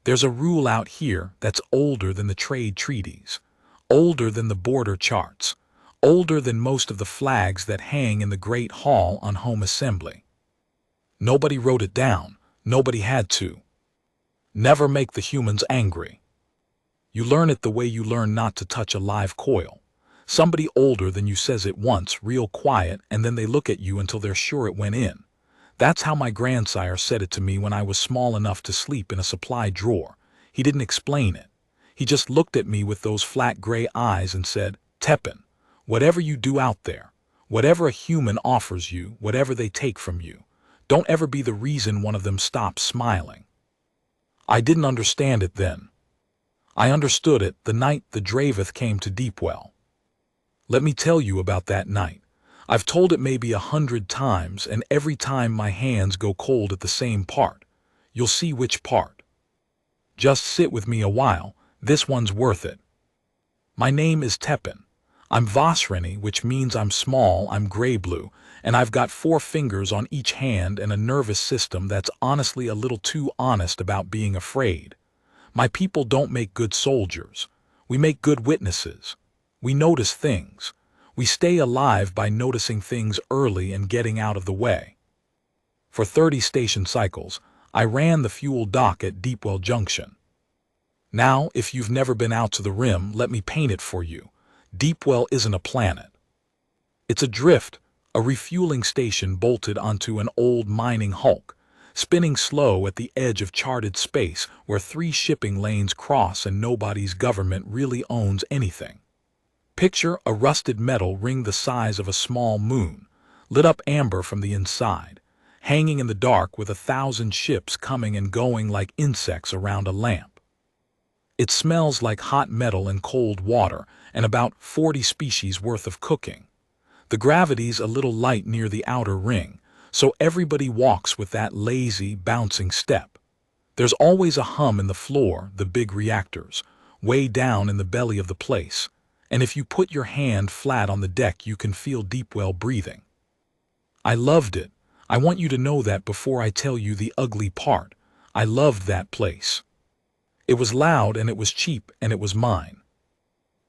There's a rule out here that's older than the trade treaties, older than the border charts, older than most of the flags that hang in the Great Hall on Home Assembly. Nobody wrote it down. Nobody had to. Never make the humans angry. You learn it the way you learn not to touch a live coil. Somebody older than you says it once, real quiet, and then they look at you until they're sure it went in. That's how my grandsire said it to me when I was small enough to sleep in a supply drawer. He didn't explain it. He just looked at me with those flat gray eyes and said, "Teppan, whatever you do out there, whatever a human offers you, whatever they take from you, don't ever be the reason one of them stops smiling." I didn't understand it then. I understood it the night the Draveth came to Deepwell. Let me tell you about that night. I've told it maybe 100 times, and every time my hands go cold at the same part. You'll see which part. Just sit with me a while, this one's worth it. My name is Teppan. I'm Vosreni, which means I'm small, I'm gray-blue, and I've got 4 fingers on each hand and a nervous system that's honestly a little too honest about being afraid. My people don't make good soldiers. We make good witnesses. We notice things. We stay alive by noticing things early and getting out of the way. For 30 station cycles, I ran the fuel dock at Deepwell Junction. Now, if you've never been out to the rim, let me paint it for you. Deepwell isn't a planet. It's a drift, a refueling station bolted onto an old mining hulk, spinning slow at the edge of charted space where 3 shipping lanes cross and nobody's government really owns anything. Picture a rusted metal ring the size of a small moon, lit up amber from the inside, hanging in the dark with 1,000 ships coming and going like insects around a lamp. It smells like hot metal and cold water and about 40 species worth of cooking. The gravity's a little light near the outer ring, so everybody walks with that lazy, bouncing step. There's always a hum in the floor, the big reactors, way down in the belly of the place. And if you put your hand flat on the deck, you can feel Deepwell breathing. I loved it. I want you to know that before I tell you the ugly part. I loved that place. It was loud and it was cheap and it was mine.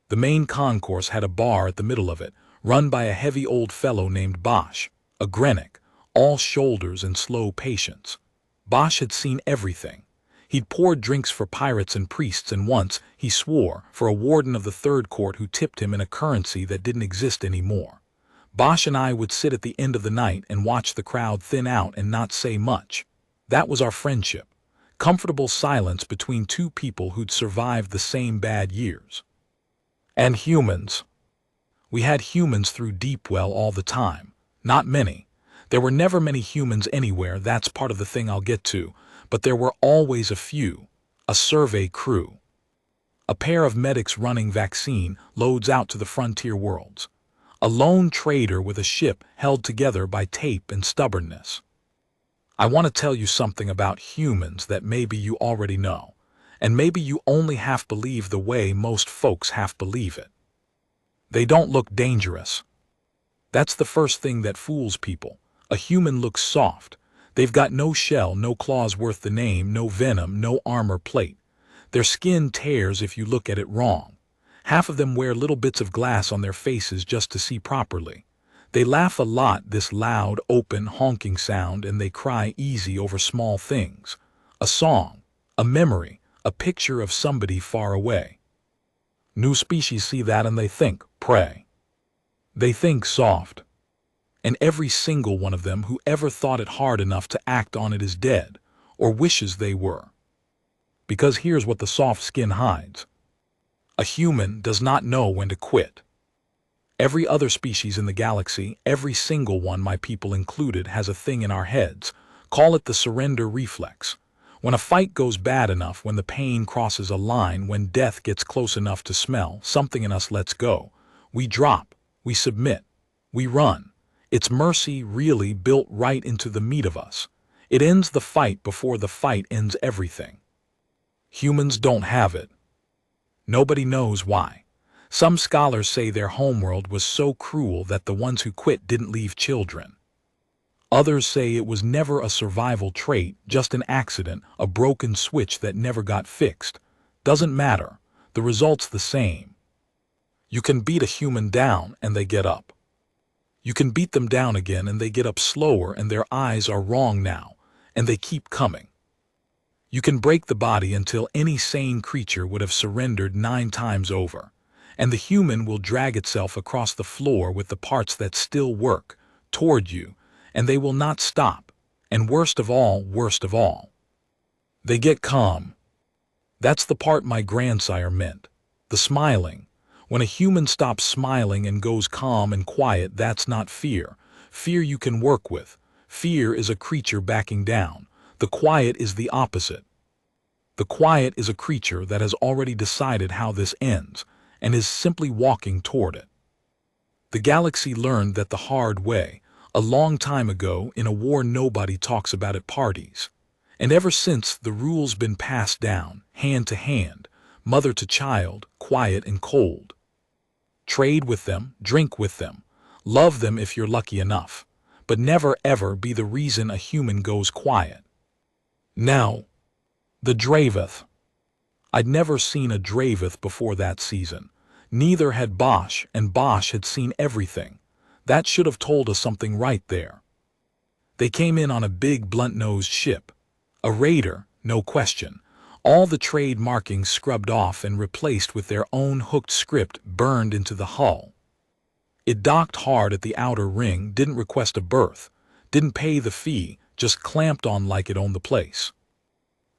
The main concourse had a bar at the middle of it, run by a heavy old fellow named Bosch, a Greenock, all shoulders and slow patience. Bosch had seen everything. He'd poured drinks for pirates and priests, and once, he swore, for a warden of the Third Court who tipped him in a currency that didn't exist anymore. Bosch and I would sit at the end of the night and watch the crowd thin out and not say much. That was our friendship. Comfortable silence between 2 people who'd survived the same bad years. And humans. We had humans through Deepwell all the time. Not many. There were never many humans anywhere, that's part of the thing I'll get to. But there were always a few, a survey crew. A pair of medics running vaccine loads out to the frontier worlds. A lone trader with a ship held together by tape and stubbornness. I want to tell you something about humans that maybe you already know, and maybe you only half believe the way most folks half believe it. They don't look dangerous. That's the first thing that fools people. A human looks soft. They've got no shell, no claws worth the name, no venom, no armor plate. Their skin tears if you look at it wrong. Half of them wear little bits of glass on their faces just to see properly. They laugh a lot, this loud, open, honking sound, and they cry easy over small things. A song, a memory, a picture of somebody far away. New species see that and they think, prey. They think soft. And every single one of them who ever thought it hard enough to act on it is dead, or wishes they were. Because here's what the soft skin hides. A human does not know when to quit. Every other species in the galaxy, every single one, my people included, has a thing in our heads. Call it the surrender reflex. When a fight goes bad enough, when the pain crosses a line, when death gets close enough to smell, something in us lets go. We drop, we submit, we run. It's mercy really built right into the meat of us. It ends the fight before the fight ends everything. Humans don't have it. Nobody knows why. Some scholars say their homeworld was so cruel that the ones who quit didn't leave children. Others say it was never a survival trait, just an accident, a broken switch that never got fixed. Doesn't matter. The result's the same. You can beat a human down and they get up. You can beat them down again and they get up slower and their eyes are wrong now, and they keep coming. You can break the body until any sane creature would have surrendered 9 times over, and the human will drag itself across the floor with the parts that still work, toward you, and they will not stop, and worst of all, they get calm. That's the part my grandsire meant, the smiling. When a human stops smiling and goes calm and quiet, that's not fear. Fear you can work with. Fear is a creature backing down. The quiet is the opposite. The quiet is a creature that has already decided how this ends, and is simply walking toward it. The galaxy learned that the hard way, a long time ago in a war nobody talks about at parties. And ever since, the rules been passed down, hand to hand, mother to child, quiet and cold. Trade with them, drink with them, love them if you're lucky enough, but never ever be the reason a human goes quiet. Now, the Draveth. I'd never seen a Draveth before that season. Neither had Bosch, and Bosch had seen everything. That should have told us something right there. They came in on a big blunt-nosed ship. A raider, no question. All the trade markings scrubbed off and replaced with their own hooked script burned into the hull. It docked hard at the outer ring, didn't request a berth, didn't pay the fee, just clamped on like it owned the place.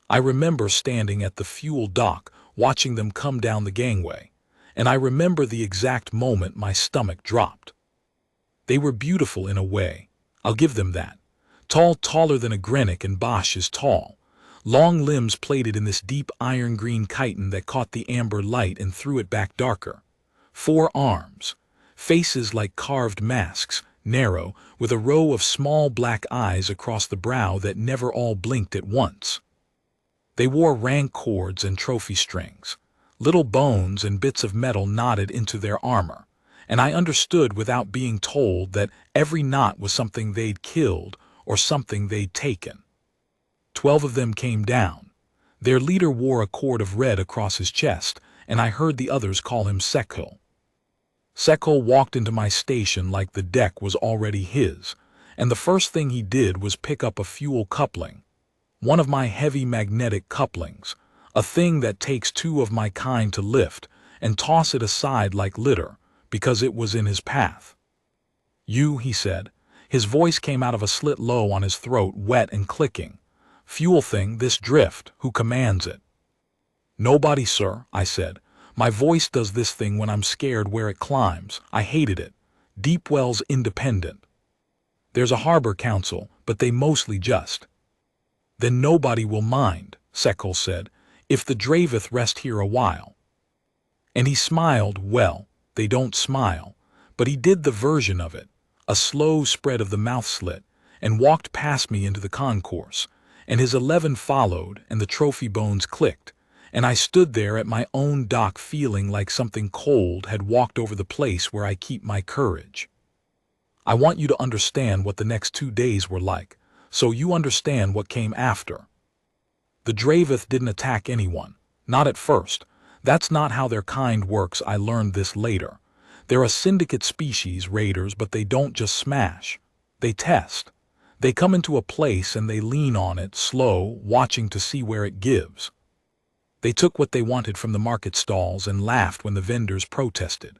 I remember standing at the fuel dock, watching them come down the gangway, and I remember the exact moment my stomach dropped. They were beautiful in a way, I'll give them that. Taller than a Greenock, and Bosch is tall. Long limbs plated in this deep iron-green chitin that caught the amber light and threw it back darker. 4 arms. Faces like carved masks, narrow, with a row of small black eyes across the brow that never all blinked at once. They wore rank cords and trophy strings. Little bones and bits of metal knotted into their armor, and I understood without being told that every knot was something they'd killed or something they'd taken. 12 of them came down. Their leader wore a cord of red across his chest, and I heard the others call him Sekhul. Sekhul walked into my station like the deck was already his, and the first thing he did was pick up a fuel coupling. One of my heavy magnetic couplings, a thing that takes 2 of my kind to lift, and toss it aside like litter, because it was in his path. "You," he said. His voice came out of a slit low on his throat, wet and clicking. "Fuel thing, this drift, who commands it?" "Nobody, sir," I said. "My voice does this thing when I'm scared where it climbs. I hated it. Deepwell's independent. There's a harbor council, but they mostly just." "Then nobody will mind," Sekhul said, "if the Draveth rest here a while." And he smiled. Well, they don't smile, but he did the version of it, a slow spread of the mouth slit, and walked past me into the concourse, and his 11 followed, and the trophy bones clicked, and I stood there at my own dock feeling like something cold had walked over the place where I keep my courage. I want you to understand what the next 2 days were like, so you understand what came after. The Draveth didn't attack anyone, not at first. That's not how their kind works. I learned this later. They're a syndicate species, raiders, but they don't just smash. They test. They come into a place and they lean on it, slow, watching to see where it gives. They took what they wanted from the market stalls and laughed when the vendors protested.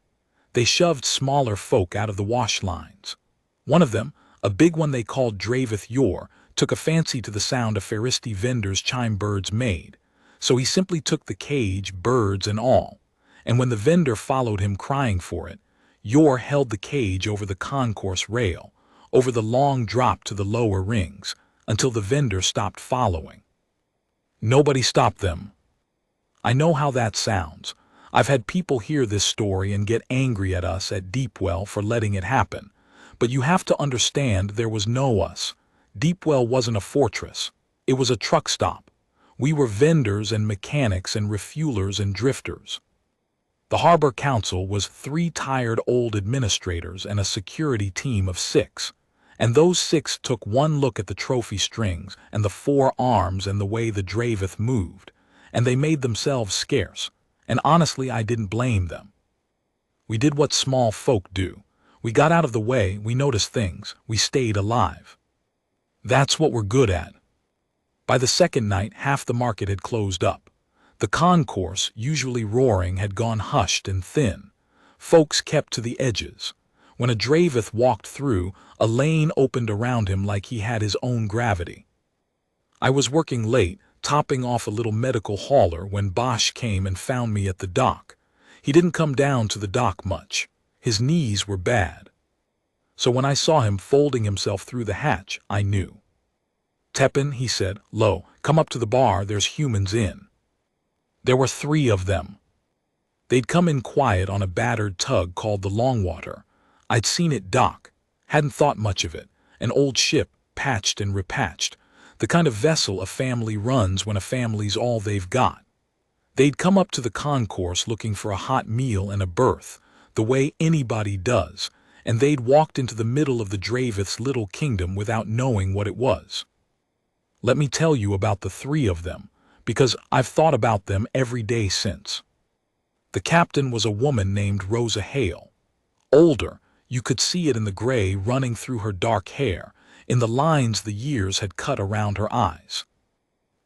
They shoved smaller folk out of the wash lines. One of them, a big one they called Draveth Yor, took a fancy to the sound a Faristi vendor's chime birds made, so he simply took the cage, birds and all, and when the vendor followed him crying for it, Yor held the cage over the concourse rail, over the long drop to the lower rings, until the vendor stopped following. Nobody stopped them. I know how that sounds. I've had people hear this story and get angry at us at Deepwell for letting it happen, but you have to understand there was no us. Deepwell wasn't a fortress. It was a truck stop. We were vendors and mechanics and refuelers and drifters. The Harbor Council was 3 tired old administrators and a security team of 6, And those 6 took one look at the trophy strings and the 4 arms and the way the Draveth moved, and they made themselves scarce, and honestly I didn't blame them. We did what small folk do. We got out of the way, we noticed things, we stayed alive. That's what we're good at. By the second night, half the market had closed up. The concourse, usually roaring, had gone hushed and thin. Folks kept to the edges. When a Draveth walked through, a lane opened around him like he had his own gravity. I was working late, topping off a little medical hauler, when Bosch came and found me at the dock. He didn't come down to the dock much. His knees were bad. So when I saw him folding himself through the hatch, I knew. "Tepin," he said, "Lo, come up to the bar, there's humans in." There were 3 of them. They'd come in quiet on a battered tug called the Longwater. I'd seen it dock, hadn't thought much of it, an old ship, patched and repatched, the kind of vessel a family runs when a family's all they've got. They'd come up to the concourse looking for a hot meal and a berth, the way anybody does, and they'd walked into the middle of the Draveth's little kingdom without knowing what it was. Let me tell you about the 3 of them, because I've thought about them every day since. The captain was a woman named Rosa Hale. Older, you could see it in the gray running through her dark hair, in the lines the years had cut around her eyes.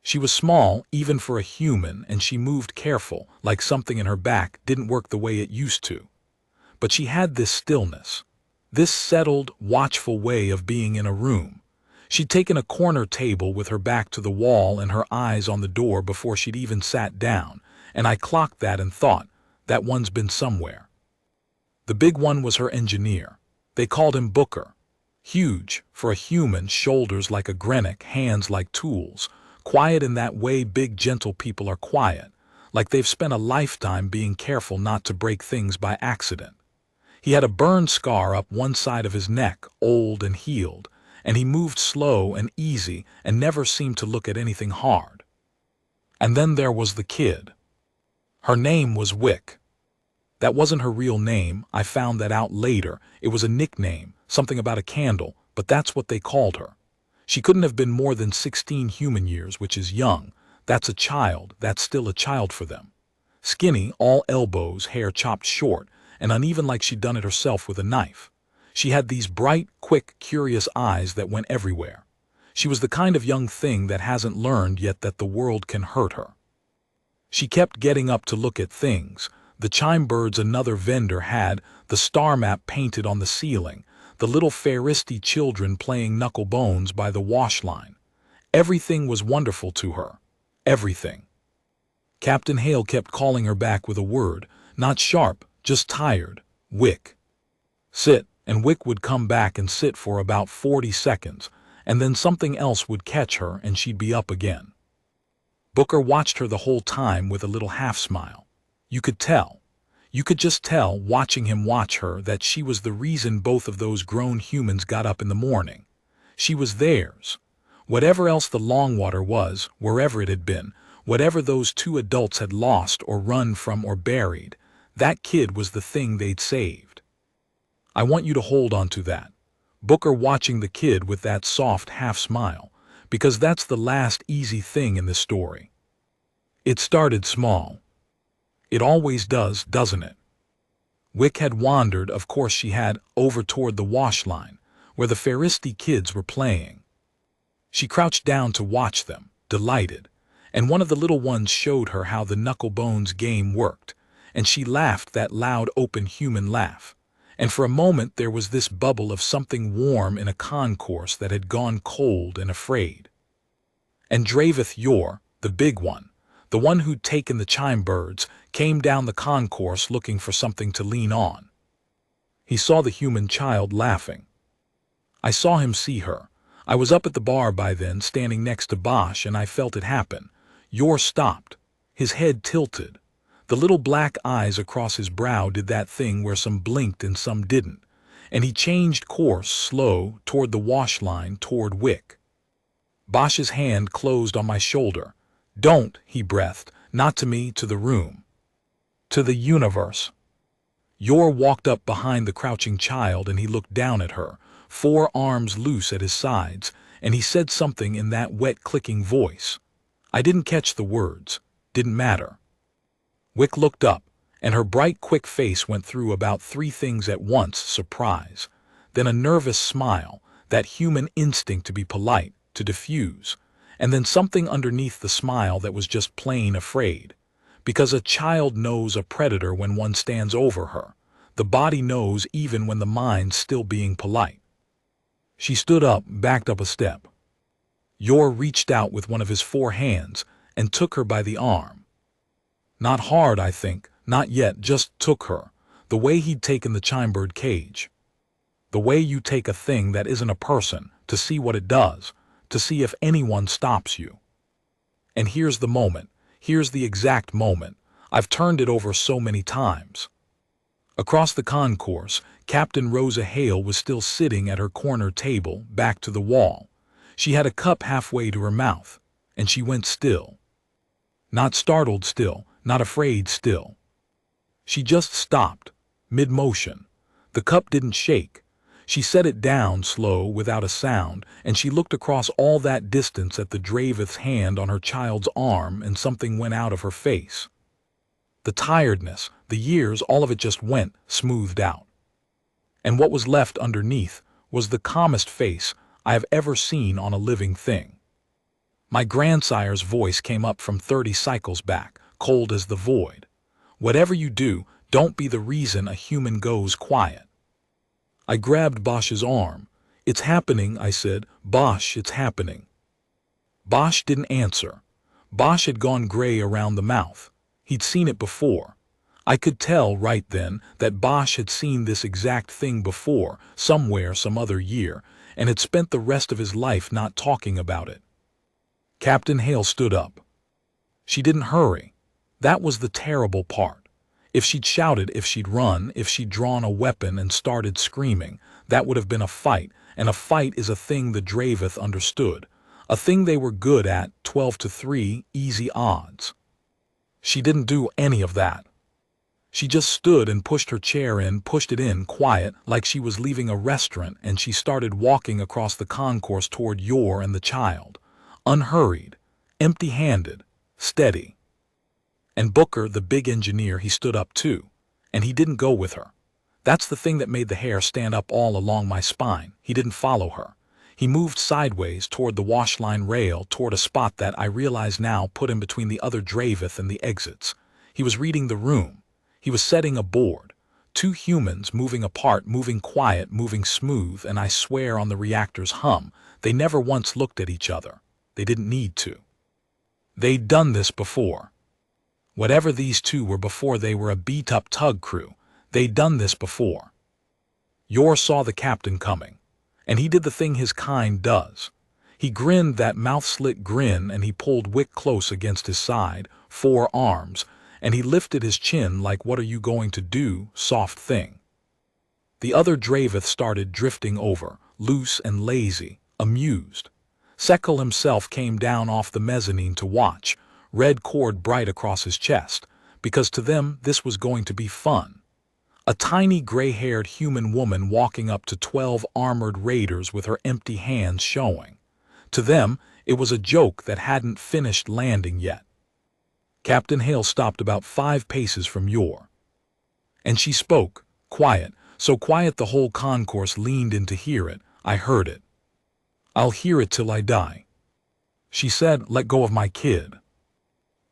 She was small, even for a human, and she moved careful, like something in her back didn't work the way it used to. But she had this stillness, this settled, watchful way of being in a room. She'd taken a corner table with her back to the wall and her eyes on the door before she'd even sat down, and I clocked that and thought, that one's been somewhere. The big one was her engineer. They called him Booker. Huge, for a human, shoulders like a Greenock, hands like tools, quiet in that way big gentle people are quiet, like they've spent a lifetime being careful not to break things by accident. He had a burn scar up one side of his neck, old and healed, and he moved slow and easy and never seemed to look at anything hard. And then there was the kid. Her name was Wick. That wasn't her real name, I found that out later. It was a nickname, something about a candle, but that's what they called her. She couldn't have been more than 16 human years, which is young. That's a child, that's still a child for them. Skinny, all elbows, hair chopped short, and uneven like she'd done it herself with a knife. She had these bright, quick, curious eyes that went everywhere. She was the kind of young thing that hasn't learned yet that the world can hurt her. She kept getting up to look at things. The chime birds another vendor had, the star map painted on the ceiling, the little Faristi children playing knuckle bones by the wash line. Everything was wonderful to her. Everything. Captain Hale kept calling her back with a word, not sharp, just tired. Wick. Sit, and Wick would come back and sit for about 40 seconds, and then something else would catch her and she'd be up again. Booker watched her the whole time with a little half-smile. You could tell. You could just tell, watching him watch her, that she was the reason both of those grown humans got up in the morning. She was theirs. Whatever else the Longwater was, wherever it had been, whatever those 2 adults had lost or run from or buried, that kid was the thing they'd saved. I want you to hold on to that. Booker watching the kid with that soft half-smile, because that's the last easy thing in this story. It started small. It always does, doesn't it? Wick had wandered, of course she had, over toward the wash line, where the Faristi kids were playing. She crouched down to watch them, delighted, and one of the little ones showed her how the knuckle bones game worked, and she laughed that loud, open human laugh. And for a moment there was this bubble of something warm in a concourse that had gone cold and afraid. And Draveth Yor, the big one, the one who'd taken the chime birds, came down the concourse looking for something to lean on. He saw the human child laughing. I saw him see her. I was up at the bar by then, standing next to Bosch, and I felt it happen. Yor stopped. His head tilted. The little black eyes across his brow did that thing where some blinked and some didn't, and he changed course, slow, toward the wash line, toward Wick. Bosch's hand closed on my shoulder. "Don't," he breathed, "not to me, to the room. To the universe." Yor walked up behind the crouching child and he looked down at her, 4 arms loose at his sides, and he said something in that wet clicking voice. I didn't catch the words. Didn't matter. Wick looked up, and her bright, quick face went through about 3 things at once: surprise, then a nervous smile, that human instinct to be polite, to diffuse, and then something underneath the smile that was just plain afraid. Because a child knows a predator when one stands over her. The body knows even when the mind's still being polite. She stood up, backed up a step. Yor reached out with one of his 4 hands and took her by the arm. Not hard, I think, not yet, just took her, the way he'd taken the chimebird cage. The way you take a thing that isn't a person, to see what it does, to see if anyone stops you. And here's the moment, here's the exact moment. I've turned it over so many times. Across the concourse, Captain Rosa Hale was still sitting at her corner table, back to the wall. She had a cup halfway to her mouth, and she went still. Not startled still, not afraid still. She just stopped, mid-motion. The cup didn't shake. She set it down slow, without a sound, and she looked across all that distance at the Dravith's hand on her child's arm, and something went out of her face. The tiredness, the years, all of it just went, smoothed out. And what was left underneath was the calmest face I have ever seen on a living thing. My grandsire's voice came up from 30 cycles back, cold as the void. Whatever you do, don't be the reason a human goes quiet. I grabbed Bosch's arm. It's happening, I said. Bosch, it's happening. Bosch didn't answer. Bosch had gone gray around the mouth. He'd seen it before. I could tell right then that Bosch had seen this exact thing before, somewhere, some other year, and had spent the rest of his life not talking about it. Captain Hale stood up. She didn't hurry. That was the terrible part. If she'd shouted, if she'd run, if she'd drawn a weapon and started screaming, that would have been a fight, and a fight is a thing the Dravith understood. A thing they were good at, 12-3, easy odds. She didn't do any of that. She just stood and pushed her chair in, pushed it in, quiet, like she was leaving a restaurant, and she started walking across the concourse toward Yor and the child. Unhurried, empty-handed, steady. And Booker, the big engineer, he stood up too. And he didn't go with her. That's the thing that made the hair stand up all along my spine. He didn't follow her. He moved sideways toward the washline rail, toward a spot that I realize now put him between the other Dravith and the exits. He was reading the room. He was setting a board. 2 humans moving apart, moving quiet, moving smooth, and I swear on the reactor's hum, they never once looked at each other. They didn't need to. They'd done this before. Whatever these 2 were before, they were a beat-up tug crew. They'd done this before. Yor saw the captain coming, and he did the thing his kind does. He grinned that mouth-slit grin, and he pulled Wick close against his side, 4 arms, and he lifted his chin like, what are you going to do, soft thing. The other Dravith started drifting over, loose and lazy, amused. Sekal himself came down off the mezzanine to watch, red cord bright across his chest, because to them this was going to be fun. A tiny gray-haired human woman walking up to 12 armored raiders with her empty hands showing. To them, it was a joke that hadn't finished landing yet. Captain Hale stopped about 5 paces from Yor. And she spoke, quiet, so quiet the whole concourse leaned in to hear it. I heard it. I'll hear it till I die. She said, let go of my kid.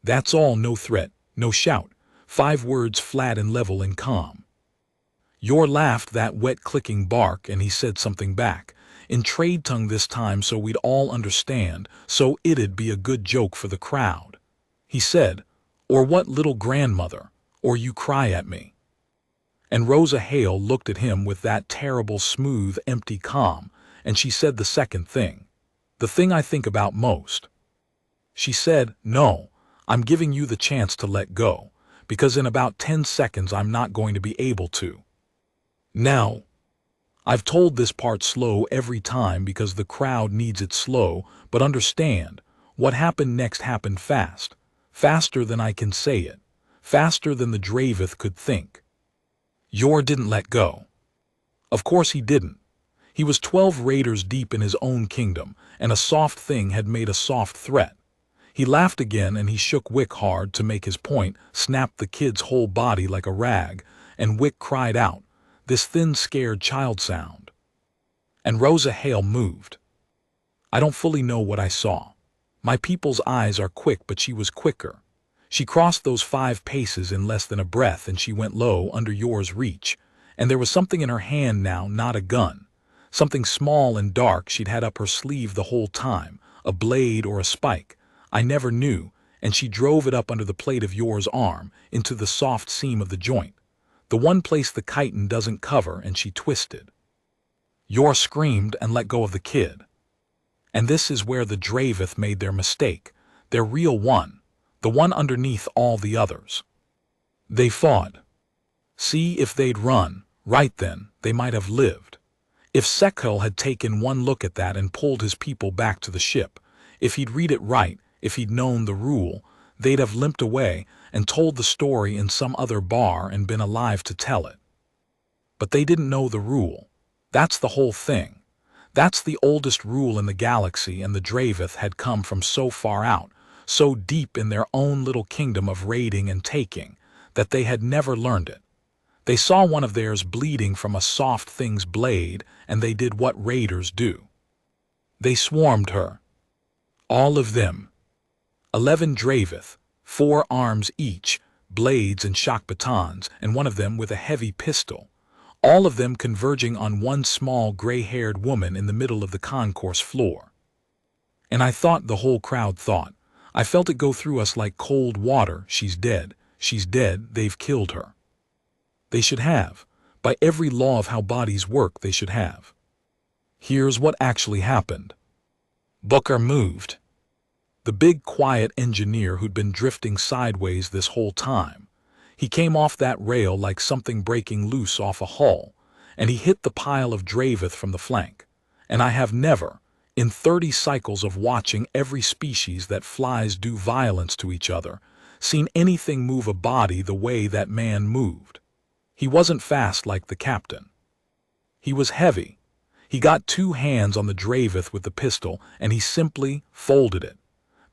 That's all, no threat, no shout, 5 words flat and level and calm. Yor laughed that wet clicking bark, and he said something back, in trade tongue this time so we'd all understand, so it'd be a good joke for the crowd. He said, or what, little grandmother, or you cry at me. And Rosa Hale looked at him with that terrible smooth empty calm, and she said the second thing. The thing I think about most. She said, no, I'm giving you the chance to let go, because in about 10 seconds I'm not going to be able to. Now, I've told this part slow every time because the crowd needs it slow, but understand, what happened next happened fast, faster than I can say it, faster than the Dravith could think. Yor didn't let go. Of course he didn't. He was 12 raiders deep in his own kingdom, and a soft thing had made a soft threat. He laughed again, and he shook Wick hard to make his point, snapped the kid's whole body like a rag, and Wick cried out, this thin, scared child sound. And Rosa Hale moved. I don't fully know what I saw. My people's eyes are quick, but she was quicker. She crossed those 5 paces in less than a breath, and she went low under yours reach, and there was something in her hand now, not a gun. Something small and dark she'd had up her sleeve the whole time, a blade or a spike. I never knew, and she drove it up under the plate of yours arm, into the soft seam of the joint, the one place the chitin doesn't cover, and she twisted. Yor screamed and let go of the kid. And this is where the Dravith made their mistake, their real one, the one underneath all the others. They fought. See, if they'd run, right then, they might have lived. If Sekul had taken one look at that and pulled his people back to the ship, if he'd read it right, if he'd known the rule, they'd have limped away and told the story in some other bar and been alive to tell it. But they didn't know the rule. That's the whole thing. That's the oldest rule in the galaxy, and the Dravith had come from so far out, so deep in their own little kingdom of raiding and taking, that they had never learned it. They saw one of theirs bleeding from a soft thing's blade, and they did what raiders do. They swarmed her. All of them. 11 Dravith, 4 arms each, blades and shock batons, and one of them with a heavy pistol. All of them converging on one small gray-haired woman in the middle of the concourse floor. And I thought, the whole crowd thought, I felt it go through us like cold water, she's dead, they've killed her. They should have. By every law of how bodies work, they should have. Here's what actually happened. Booker moved. The big, quiet engineer who'd been drifting sideways this whole time. He came off that rail like something breaking loose off a hull, and he hit the pile of Dravith from the flank. And I have never, in 30 cycles of watching every species that flies do violence to each other, seen anything move a body the way that man moved. He wasn't fast like the captain. He was heavy. He got 2 hands on the Dravith with the pistol, and he simply folded it.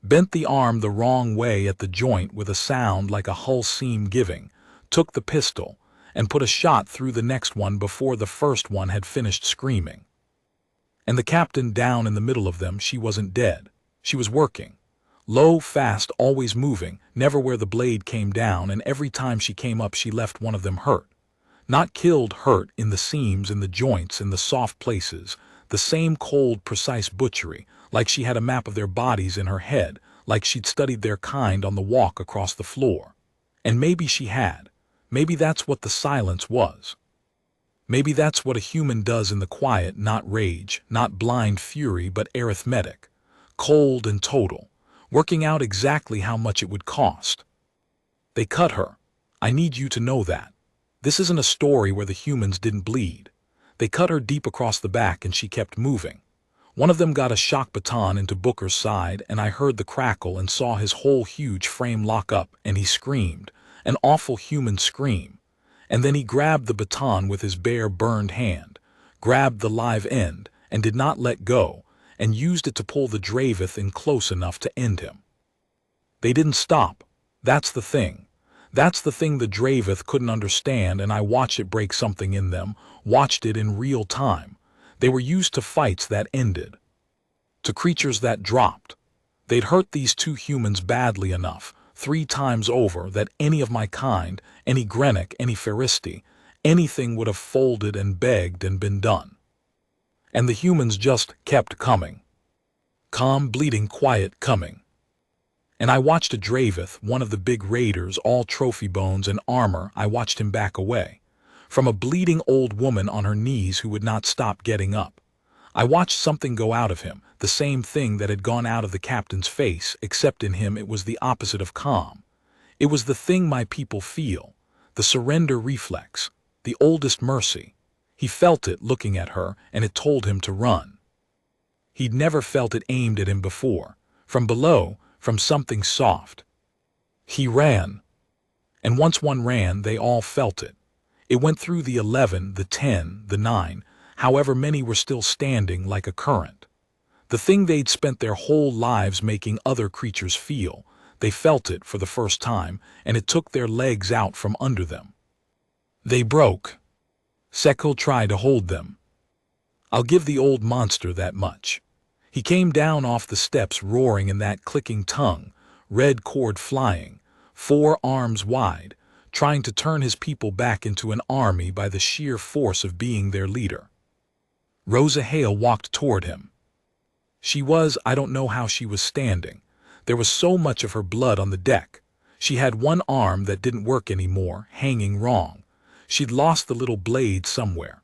Bent the arm the wrong way at the joint with a sound like a hull seam giving, took the pistol, and put a shot through the next one before the first one had finished screaming. And the captain down in the middle of them, she wasn't dead. She was working. Low, fast, always moving, never where the blade came down, and every time she came up she left one of them hurt. Not killed, hurt, in the seams, in the joints, in the soft places, the same cold, precise butchery, like she had a map of their bodies in her head, like she'd studied their kind on the walk across the floor. And maybe she had. Maybe that's what the silence was. Maybe that's what a human does in the quiet, not rage, not blind fury, but arithmetic, cold and total, working out exactly how much it would cost. They cut her. I need you to know that. This isn't a story where the humans didn't bleed. They cut her deep across the back, and she kept moving. One of them got a shock baton into Booker's side, and I heard the crackle and saw his whole huge frame lock up, and he screamed, an awful human scream. And then he grabbed the baton with his bare, burned hand, grabbed the live end, and did not let go, and used it to pull the Dravith in close enough to end him. They didn't stop. That's the thing. That's the thing the Dravith couldn't understand, and I watched it break something in them, watched it in real time. They were used to fights that ended, to creatures that dropped. They'd hurt these 2 humans badly enough, 3 times over, that any of my kind, any Grenic, any Feristi, anything would have folded and begged and been done. And the humans just kept coming. Calm, bleeding, quiet, coming. And I watched a Dravith, one of the big raiders, all trophy bones and armor, I watched him back away. From a bleeding old woman on her knees who would not stop getting up. I watched something go out of him, the same thing that had gone out of the captain's face, except in him it was the opposite of calm. It was the thing my people feel, the surrender reflex, the oldest mercy. He felt it looking at her, and it told him to run. He'd never felt it aimed at him before, from below, from something soft. He ran. And once one ran, they all felt it. It went through the 11, the 10, the 9. However, many were still standing like a current. The thing they'd spent their whole lives making other creatures feel, they felt it for the first time, and it took their legs out from under them. They broke. Sekul tried to hold them. I'll give the old monster that much. He came down off the steps roaring in that clicking tongue, red cord flying, 4 arms wide, trying to turn his people back into an army by the sheer force of being their leader. Rosa Hale walked toward him. I don't know how she was standing. There was so much of her blood on the deck. She had one arm that didn't work anymore, hanging wrong. She'd lost the little blade somewhere.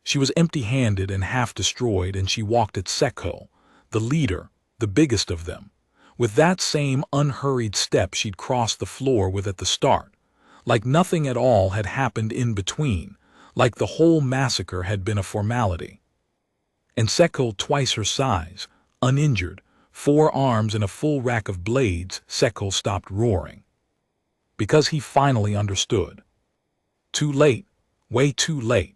She was empty-handed and half-destroyed, and she walked at Sekul, the leader, the biggest of them, with that same unhurried step she'd crossed the floor with at the start, like nothing at all had happened in between, like the whole massacre had been a formality. And Sekul, twice her size, uninjured, 4 arms and a full rack of blades, Sekul stopped roaring. Because he finally understood. Too late, way too late.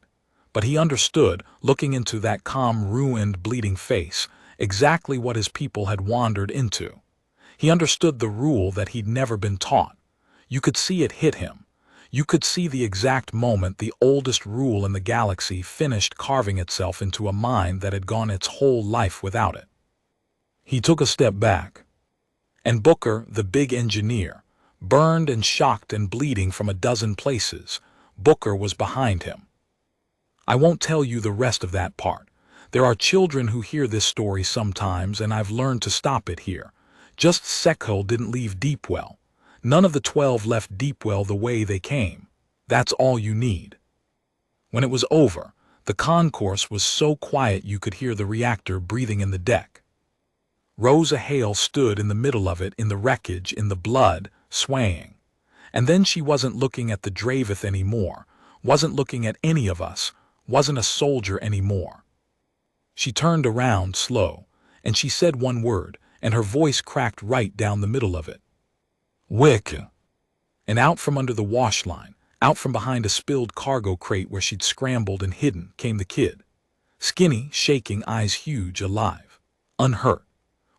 But he understood, looking into that calm, ruined, bleeding face, exactly what his people had wandered into. He understood the rule that he'd never been taught. You could see it hit him. You could see the exact moment the oldest rule in the galaxy finished carving itself into a mind that had gone its whole life without it. He took a step back. And Booker, the big engineer, burned and shocked and bleeding from a dozen places, Booker was behind him. I won't tell you the rest of that part. There are children who hear this story sometimes, and I've learned to stop it here. Just Sekul didn't leave Deepwell. None of the 12 left Deepwell the way they came. That's all you need. When it was over, the concourse was so quiet you could hear the reactor breathing in the deck. Rosa Hale stood in the middle of it, in the wreckage, in the blood, swaying. And then she wasn't looking at the Dravith anymore, wasn't looking at any of us, wasn't a soldier anymore. She turned around slow, and she said one word, and her voice cracked right down the middle of it. Wick. And out from under the wash line, out from behind a spilled cargo crate where she'd scrambled and hidden, came the kid. Skinny, shaking, eyes huge, alive, unhurt.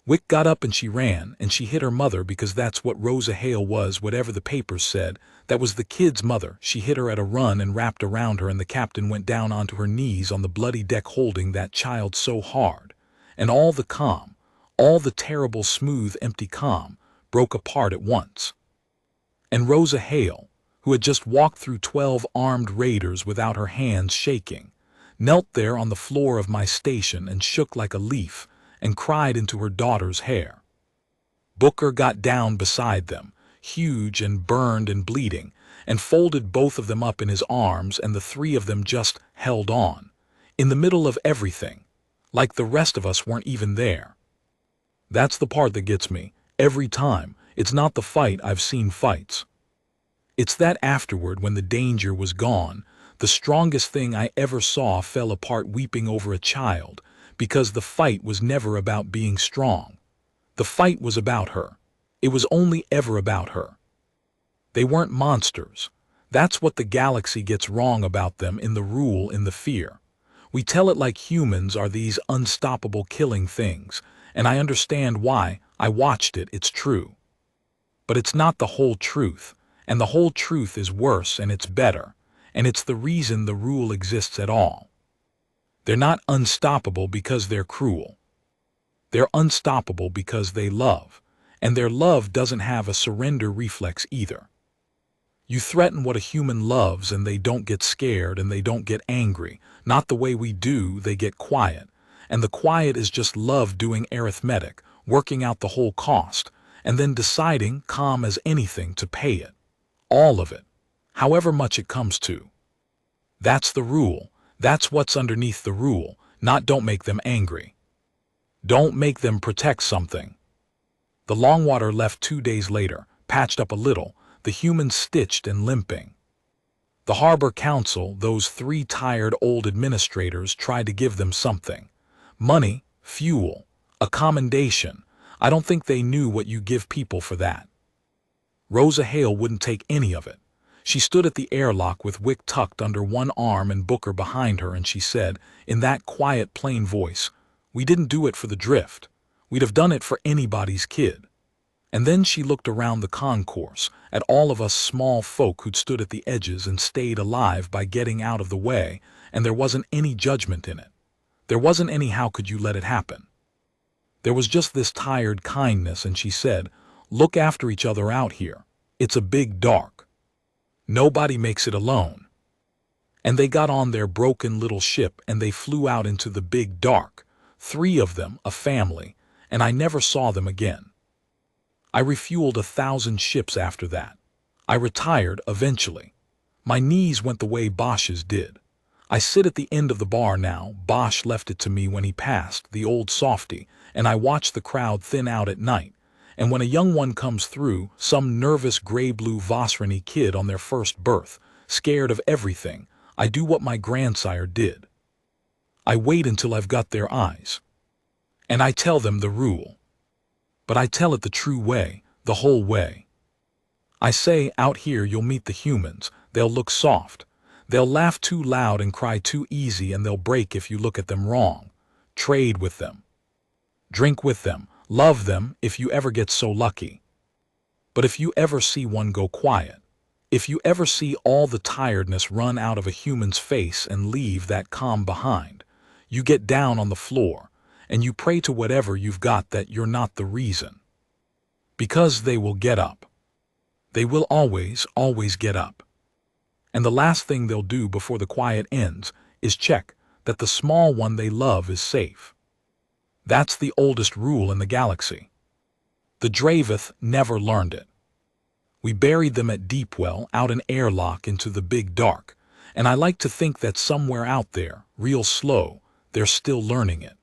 Wick got up and she ran, and she hit her mother because that's what Rosa Hale was, whatever the papers said. That was the kid's mother. She hit her at a run and wrapped around her, and the captain went down onto her knees on the bloody deck holding that child so hard. And all the calm, all the terrible, smooth, empty calm, broke apart at once. And Rosa Hale, who had just walked through 12 armed raiders without her hands shaking, knelt there on the floor of my station and shook like a leaf and cried into her daughter's hair. Booker got down beside them, huge and burned and bleeding, and folded both of them up in his arms, and the 3 of them just held on, in the middle of everything, like the rest of us weren't even there. That's the part that gets me. Every time, it's not the fight. I've seen fights. It's that afterward, when the danger was gone, the strongest thing I ever saw fell apart weeping over a child, because the fight was never about being strong. The fight was about her. It was only ever about her. They weren't monsters. That's what the galaxy gets wrong about them in the rule, in the fear. We tell it like humans are these unstoppable killing things, and I understand why. I watched it, it's true. But it's not the whole truth, and the whole truth is worse, and it's better, and it's the reason the rule exists at all. They're not unstoppable because they're cruel. They're unstoppable because they love, and their love doesn't have a surrender reflex either. You threaten what a human loves and they don't get scared and they don't get angry, not the way we do. They get quiet, and the quiet is just love doing arithmetic, working out the whole cost, and then deciding, calm as anything, to pay it. All of it, however much it comes to. That's the rule. That's what's underneath the rule, not don't make them angry. Don't make them protect something. The Longwater left 2 days later, patched up a little, the humans stitched and limping. The Harbor Council, those 3 tired old administrators, tried to give them something. Money, fuel, a commendation. I don't think they knew what you give people for that. Rosa Hale wouldn't take any of it. She stood at the airlock with Wick tucked under one arm and Booker behind her, and she said, in that quiet, plain voice, "We didn't do it for the drift. We'd have done it for anybody's kid." And then she looked around the concourse, at all of us small folk who'd stood at the edges and stayed alive by getting out of the way, and there wasn't any judgment in it. There wasn't any "how could you let it happen?" There was just this tired kindness, and she said, "Look after each other out here. It's a big dark. Nobody makes it alone." And they got on their broken little ship and they flew out into the big dark, 3 of them, a family, and I never saw them again. I refueled 1,000 ships after that. I retired eventually. My knees went the way Bosch's did. I sit at the end of the bar now. Bosch left it to me when he passed, the old softy, and I watch the crowd thin out at night. And when a young one comes through, some nervous gray-blue Vosrani kid on their first birth, scared of everything, I do what my grandsire did. I wait until I've got their eyes. And I tell them the rule. But I tell it the true way, the whole way. I say, out here you'll meet the humans. They'll look soft. They'll laugh too loud and cry too easy, and they'll break if you look at them wrong. Trade with them. Drink with them. Love them if you ever get so lucky. But if you ever see one go quiet, if you ever see all the tiredness run out of a human's face and leave that calm behind, you get down on the floor and you pray to whatever you've got that you're not the reason. Because they will get up. They will always, always get up. And the last thing they'll do before the quiet ends is check that the small one they love is safe. That's the oldest rule in the galaxy. The Dravith never learned it. We buried them at Deepwell, out an airlock into the big dark, and I like to think that somewhere out there, real slow, they're still learning it.